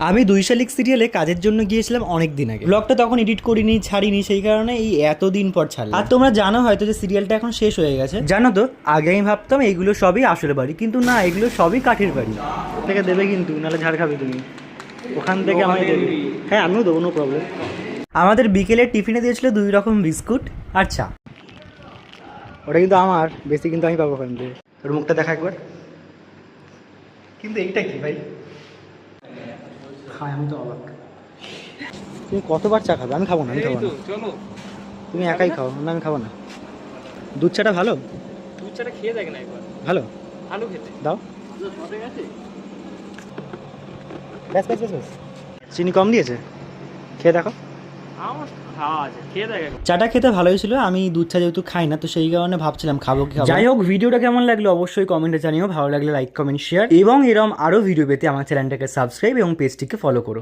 আমি 2 শালিক সিরিয়ালে কাজের জন্য গিয়েছিলাম অনেক দিন আগে। ব্লগটা তখন এডিট করিনি, ছাড়িনি, সেই কারণে এই এতদিন পর ছাড়লাম। আর তোমরা জানো হয়তো যে সিরিয়ালটা এখন শেষ হয়ে গেছে। জানো তো, আগে আমি ভাবতাম এইগুলো সবই আসলে বাড়ি, কিন্তু না, এগুলো সবই কাঠের বাড়ি। থেকে দেবে কিন্তু, নাহলে ঝাড় খাবে তুমি। ওখান থেকে আমাকে দেবে। হ্যাঁ, আমিও দেবো, নো প্রবলেম। আমাদের বিকেলের টিফিনে দিয়েছিল 2 রকম বিস্কুট আর চা। ওটা কিন্তু আমার, বেশি কিন্তু আমি পাবো ওখান থেকে। ওর মুখটা দেখা একবার। কিন্তু এইটা কি ভাই? হ্যাঁ, আমি তো অবাক। তুমি কতবার চা খাবে? আমি খাবো না, আমি খাবো না। চলো, তুমি একাই খাও, না আমি খাবো না। দুধ চাটা ভালো? দুধ চাটা খেয়ে দেখ না একবার। ভালো ভালো খেতে। দাও। হয়ে গেছে। ব্যাস ব্যাস ব্যাস ব্যাস। চিনি কম দিয়েছে, খেয়ে দেখো। আমার খাওয়া আছে, খেয়ে দেখ একবার। চাটা খেতে ভালোই ছিল। আমি দুধ চা যেহেতু খাই না, তো সেই কারণে ভাবছিলাম খাবো কি খাবো। যাই হোক, ভিডিওটা কেমন লাগলো অবশ্যই কমেন্টে জানিও। ভালো লাগলে লাইক, কমেন্ট, শেয়ার এবং এরকম আরও ভিডিও পেতে আমার চ্যানেলটাকে সাবস্ক্রাইব এবং পেজটিকে ফলো করো।